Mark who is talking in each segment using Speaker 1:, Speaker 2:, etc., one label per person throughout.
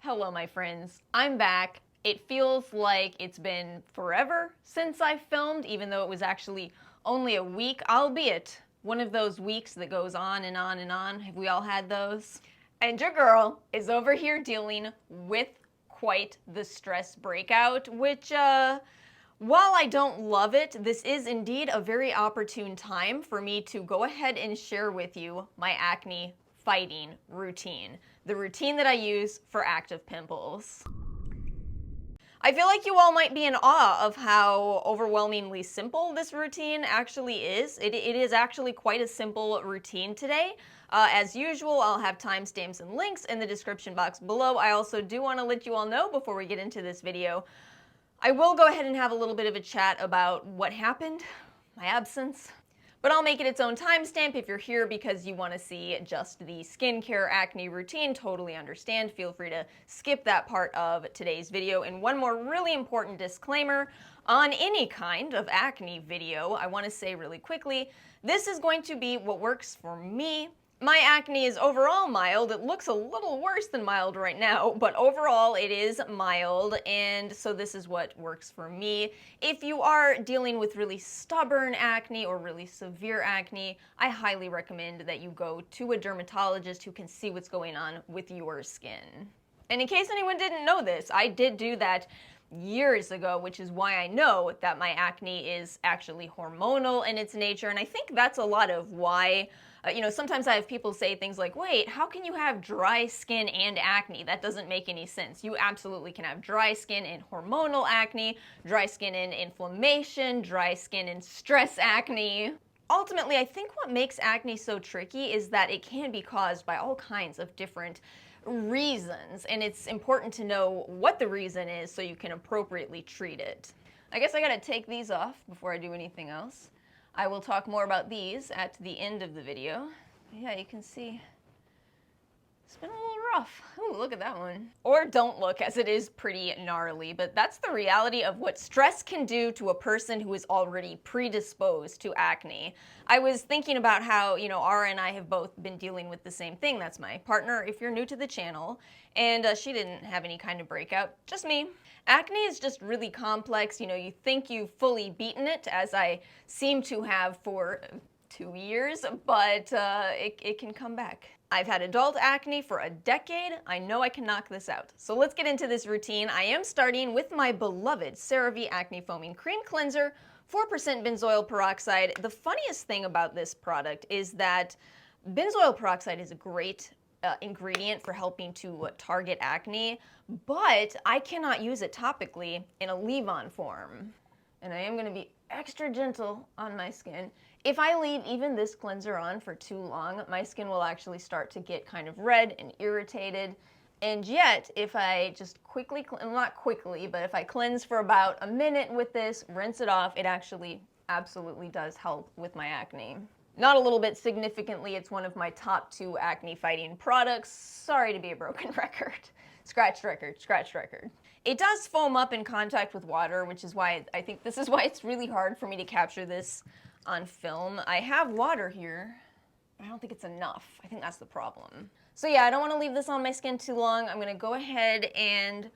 Speaker 1: Hello, my friends. I'm back. It feels like it's been forever since I filmed, even though it was actually only a week, albeit one of those weeks that goes on and on and on. Have we all had those? And your girl is over here dealing with quite the stress breakout, which, while I don't love it, this is indeed a very opportune time for me to go ahead and share with you my acne fighting routine. The routine that I use for active pimples. I feel like you all might be in awe of how overwhelmingly simple this routine actually is. It is actually quite a simple routine today. As usual, I'll have timestamps and links in the description box below. I also do want to let you all know before we get into this video, I will go ahead and have a little bit of a chat about what happened, my absence. But I'll make it its own timestamp. If you're here because you want to see just the skincare acne routine, totally understand. Feel free to skip that part of today's video. And one more really important disclaimer on any kind of acne video, I want to say really quickly, this is going to be what works for me. My acne is overall mild. It looks a little worse than mild right now, but overall it is mild, and so this is what works for me. If you are dealing with really stubborn acne or really severe acne, I highly recommend that you go to a dermatologist who can see what's going on with your skin. And in case anyone didn't know this, I did do that years ago, which is why I know that my acne is actually hormonal in its nature, and I think that's a lot of why sometimes I have people say things like, wait, how can you have dry skin and acne? That doesn't make any sense. You absolutely can have dry skin and hormonal acne, dry skin and inflammation, dry skin and stress acne. Ultimately, I think what makes acne so tricky is that it can be caused by all kinds of different reasons, and it's important to know what the reason is so you can appropriately treat it. I guess I gotta take these off before I do anything else. I will talk more about these at the end of the video. Yeah, you can see it's been a little rough. Ooh, look at that one. Or don't look, as it is pretty gnarly, but that's the reality of what stress can do to a person who is already predisposed to acne. I was thinking about how, Ara and I have both been dealing with the same thing. That's my partner, if you're new to the channel, and she didn't have any kind of breakout, just me. Acne is just really complex. You think you've fully beaten it, as I seem to have for 2 years, but it can come back. I've had adult acne for a decade. I know I can knock this out. So let's get into this routine. I am starting with my beloved CeraVe Acne Foaming Cream Cleanser, 4% benzoyl peroxide. The funniest thing about this product is that benzoyl peroxide is a great ingredient for helping to target acne, but I cannot use it topically in a leave-on form. And I am going to be extra gentle on my skin. If I leave even this cleanser on for too long, my skin will actually start to get kind of red and irritated. And yet, if I just quickly, not quickly, but if I cleanse for about a minute with this, rinse it off, it actually absolutely does help with my acne. Not a little bit, significantly, it's one of my top 2 acne fighting products. Sorry to be a broken record. Scratched record, scratched record. It does foam up in contact with water, which is why I think this is why it's really hard for me to capture this on film. I have water here. I don't think it's enough. I think that's the problem. So yeah, I don't want to leave this on my skin too long. I'm going to go ahead and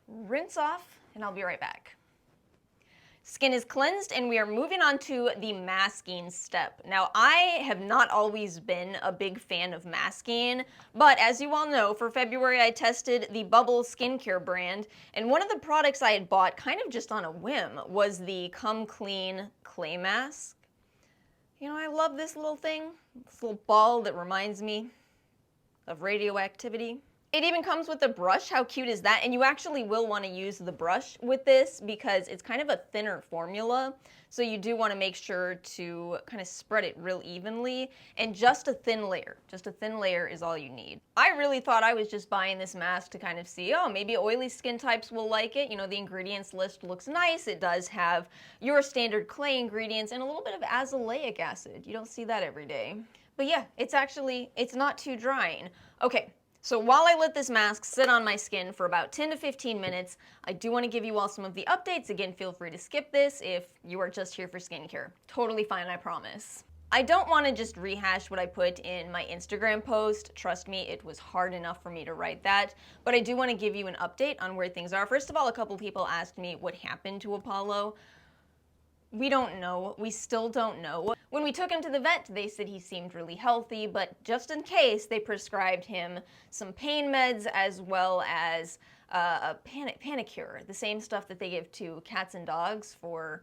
Speaker 1: rinse off, and I'll be right back. Skin is cleansed, and we are moving on to the masking step. Now, I have not always been a big fan of masking, but as you all know, for February I tested the Bubble skincare brand, and one of the products I had bought kind of just on a whim was the Come Clean Clay Mask. I love this little thing, this little ball that reminds me of radioactivity. It even comes with a brush. How cute is that? And you actually will want to use the brush with this because it's kind of a thinner formula. So you do want to make sure to kind of spread it real evenly, and just a thin layer. Just a thin layer is all you need. I really thought I was just buying this mask to kind of see, oh, maybe oily skin types will like it. The ingredients list looks nice. It does have your standard clay ingredients and a little bit of azelaic acid. You don't see that every day. But yeah, it's not too drying. Okay. So while I let this mask sit on my skin for about 10 to 15 minutes, I do want to give you all some of the updates. Again, feel free to skip this if you are just here for skincare. Totally fine, I promise. I don't want to just rehash what I put in my Instagram post. Trust me, it was hard enough for me to write that. But I do want to give you an update on where things are. First of all, a couple people asked me what happened to Apollo. We don't know. We still don't know. When we took him to the vet, they said he seemed really healthy, but just in case, they prescribed him some pain meds as well as a panicure, the same stuff that they give to cats and dogs for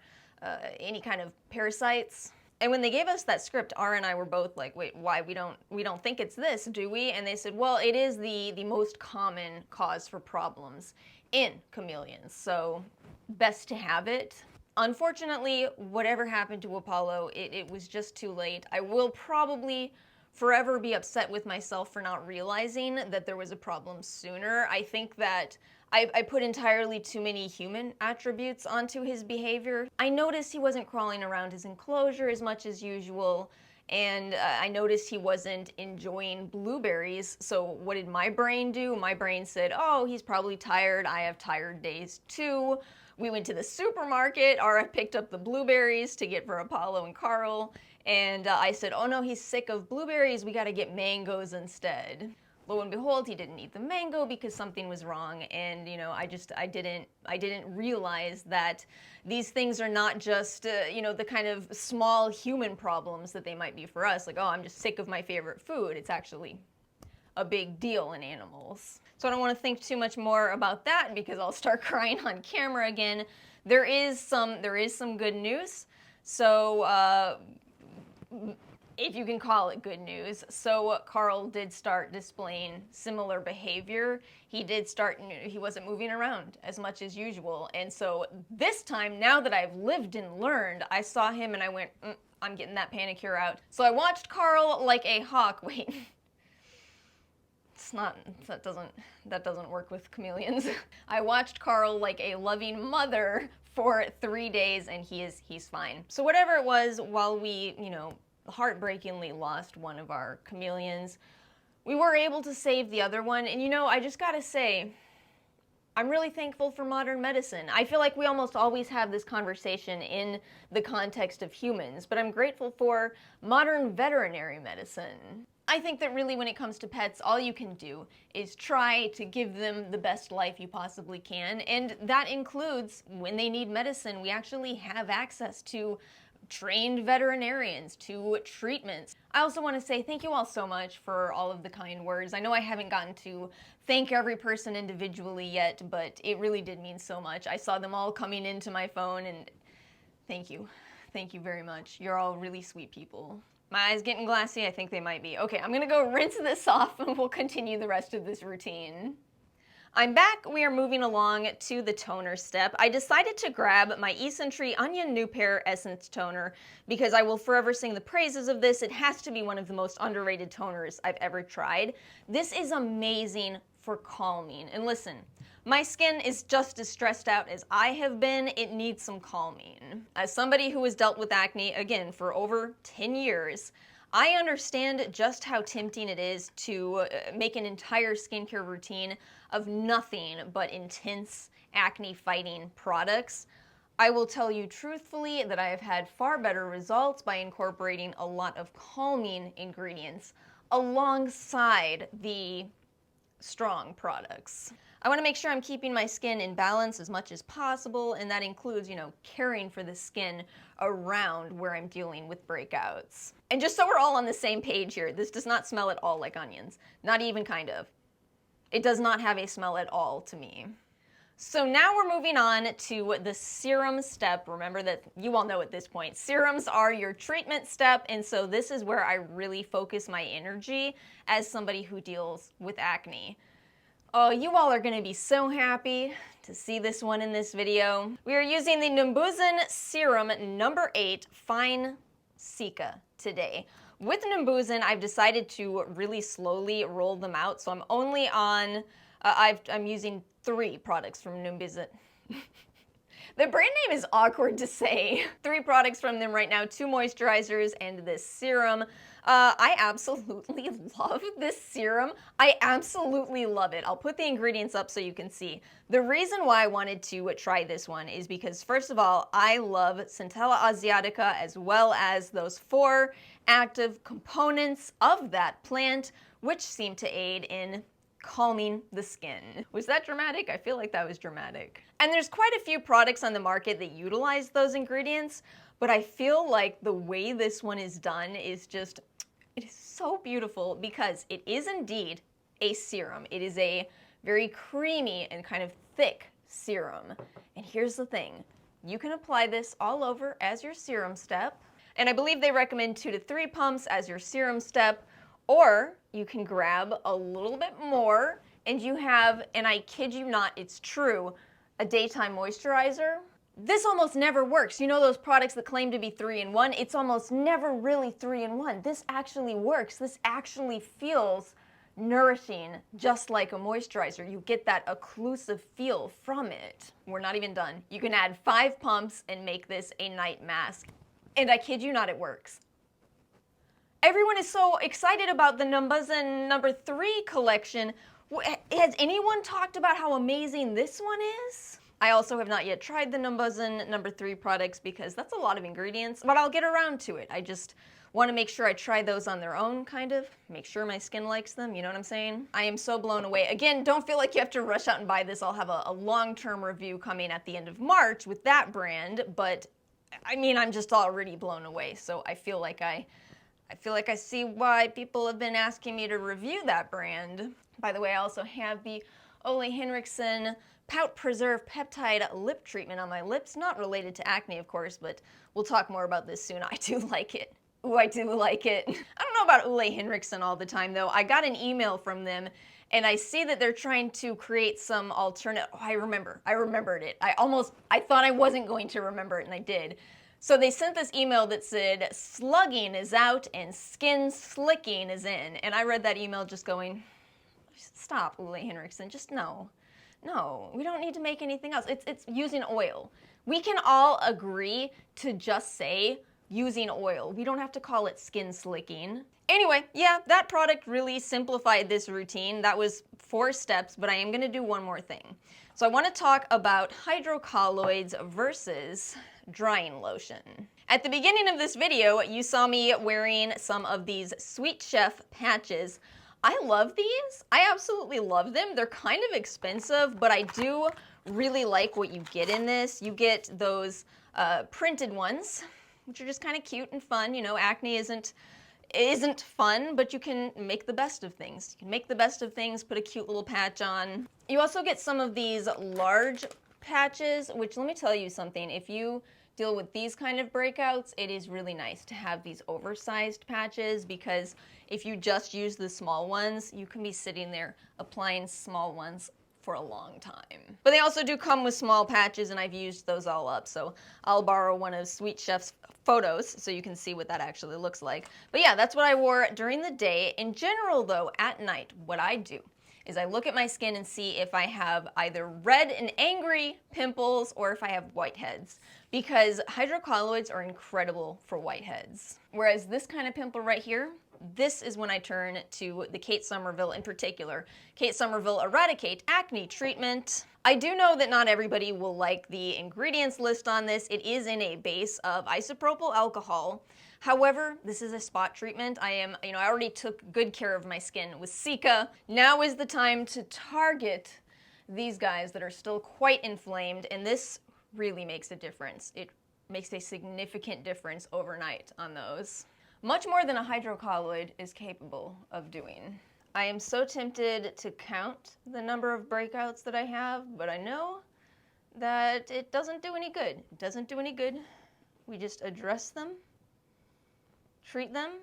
Speaker 1: any kind of parasites. And when they gave us that script, Ara and I were both like, wait, why? We don't think it's this, do we? And they said, well, it is the most common cause for problems in chameleons, so best to have it. Unfortunately, whatever happened to Apollo, it was just too late. I will probably forever be upset with myself for not realizing that there was a problem sooner. I think that I put entirely too many human attributes onto his behavior. I noticed he wasn't crawling around his enclosure as much as usual, and I noticed he wasn't enjoying blueberries. So what did my brain do? My brain said, oh, he's probably tired. I have tired days too. We went to the supermarket. Ara picked up the blueberries to get for Apollo and Carl, and I said, oh no, he's sick of blueberries. We gotta get mangoes instead. Lo and behold, he didn't eat the mango because something was wrong, and you know, I didn't realize that these things are not just you know, the kind of small human problems that they might be for us, like, oh, I'm just sick of my favorite food. It's actually a big deal in animals. So I don't want to think too much more about that because I'll start crying on camera again. There is some good news. So if you can call it good news. So Carl did start displaying similar behavior. He wasn't moving around as much as usual. And so this time, now that I've lived and learned, I saw him and I went, I'm getting that panicure out. So I watched Carl like a hawk. Wait. That doesn't work with chameleons. I watched Carl like a loving mother for 3 days and he's fine. So whatever it was, while we, you know, heartbreakingly lost one of our chameleons, we were able to save the other one. And you know, I just gotta say, I'm really thankful for modern medicine. I feel like we almost always have this conversation in the context of humans, but I'm grateful for modern veterinary medicine. I think that really when it comes to pets, all you can do is try to give them the best life you possibly can, and that includes when they need medicine. We actually have access to trained veterinarians, to treatments. I also want to say thank you all so much for all of the kind words. I know I haven't gotten to thank every person individually yet, but it really did mean so much. I saw them all coming into my phone, and thank you. Thank you very much. You're all really sweet people. My eyes getting glassy? I think they might be. Okay, I'm gonna go rinse this off and we'll continue the rest of this routine. I'm back. We are moving along to the toner step. I decided to grab my Eccentric Onion New Pair Essence Toner because I will forever sing the praises of this. It has to be one of the most underrated toners I've ever tried. This is amazing for calming. And listen, my skin is just as stressed out as I have been. It needs some calming. As somebody who has dealt with acne, again, for over 10 years, I understand just how tempting it is to make an entire skincare routine of nothing but intense acne-fighting products. I will tell you truthfully that I have had far better results by incorporating a lot of calming ingredients alongside the strong products. I want to make sure I'm keeping my skin in balance as much as possible, and that includes, you know, caring for the skin around where I'm dealing with breakouts. And just so we're all on the same page here, this does not smell at all like onions. Not even kind of. It does not have a smell at all to me. So now we're moving on to the serum step. Remember that you all know at this point, serums are your treatment step, and so this is where I really focus my energy as somebody who deals with acne. Oh, you all are going to be so happy to see this one in this video. We are using the Numbuzin Serum number 8 Fine Cica today. With Numbuzin, I've decided to really slowly roll them out, so I'm only on, I'm using 3 products from Numbuzin. The brand name is awkward to say. 3 products from them right now, 2 moisturizers and this serum. I absolutely love this serum. I absolutely love it. I'll put the ingredients up so you can see. The reason why I wanted to try this one is because, first of all, I love Centella asiatica as well as those 4 active components of that plant, which seem to aid in calming the skin. Was that dramatic? I feel like that was dramatic. And there's quite a few products on the market that utilize those ingredients, but I feel like the way this one is done is just, it is so beautiful because it is indeed a serum. It is a very creamy and kind of thick serum. And here's the thing, you can apply this all over as your serum step, and I believe they recommend 2 to 3 pumps as your serum step, or you can grab a little bit more and you have, and I kid you not, it's true, a daytime moisturizer. This almost never works. You know those products that claim to be 3-in-1? It's almost never really 3-in-1. This actually works. This actually feels nourishing, just like a moisturizer. You get that occlusive feel from it. We're not even done. You can add 5 pumps and make this a night mask. And I kid you not, it works. Everyone is so excited about the Numbuzin number 3 collection. Has anyone talked about how amazing this one is? I also have not yet tried the Numbuzin number 3 products because that's a lot of ingredients, but I'll get around to it. I just want to make sure I try those on their own, kind of. Make sure my skin likes them, you know what I'm saying? I am so blown away. Again, don't feel like you have to rush out and buy this. I'll have a long-term review coming at the end of March with that brand, but I mean, I'm just already blown away, so I feel like I see why people have been asking me to review that brand. By the way, I also have the Ole Henriksen Pout Preserve Peptide Lip Treatment on my lips. Not related to acne, of course, but we'll talk more about this soon. I do like it. Ooh, I do like it. I don't know about Ole Henriksen all the time, though. I got an email from them, and I see that they're trying to create some alternate. Oh, I remembered it. I thought I wasn't going to remember it, and I did. So they sent this email that said, slugging is out and skin slicking is in. And I read that email just going, stop, Ole Henriksen, just no. No, we don't need to make anything else. It's using oil. We can all agree to just say using oil. We don't have to call it skin slicking. Anyway, yeah, that product really simplified this routine. That was 4 steps, but I am gonna do one more thing. So I wanna talk about hydrocolloids versus drying lotion. At the beginning of this video, you saw me wearing some of these Sweet Chef patches. I love these. I absolutely love them. They're kind of expensive, but I do really like what you get in this. You get those printed ones, which are just kind of cute and fun. You know, acne isn't fun, but you can make the best of things. You can make the best of things, put a cute little patch on. You also get some of these large patches, which, let me tell you something, if you deal with these kind of breakouts, it is really nice to have these oversized patches, because if you just use the small ones, you can be sitting there applying small ones for a long time. But they also do come with small patches, and I've used those all up, so I'll borrow one of Sweet Chef's photos so you can see what that actually looks like. But yeah, that's what I wore during the day. In general, though, at night, what I do is I look at my skin and see if I have either red and angry pimples or if I have whiteheads, because hydrocolloids are incredible for whiteheads. Whereas this kind of pimple right here, this is when I turn to the Kate Somerville in particular. Kate Somerville Eradicate Acne Treatment. I do know that not everybody will like the ingredients list on this. It is in a base of isopropyl alcohol. However, this is a spot treatment. I already took good care of my skin with Cica. Now is the time to target these guys that are still quite inflamed, and this really makes a difference. It makes a significant difference overnight on those. Much more than a hydrocolloid is capable of doing. I am so tempted to count the number of breakouts that I have, but I know that it doesn't do any good. It doesn't do any good. We just address them, treat them,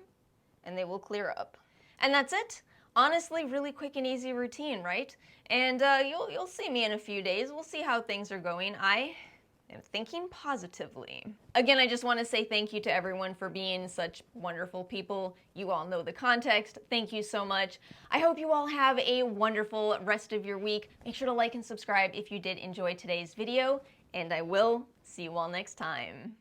Speaker 1: and they will clear up. And that's it. Honestly, really quick and easy routine, right? And you'll see me in a few days. We'll see how things are going. I am thinking positively. Again, I just want to say thank you to everyone for being such wonderful people. You all know the context. Thank you so much. I hope you all have a wonderful rest of your week. Make sure to like and subscribe if you did enjoy today's video, And I will see you all next time.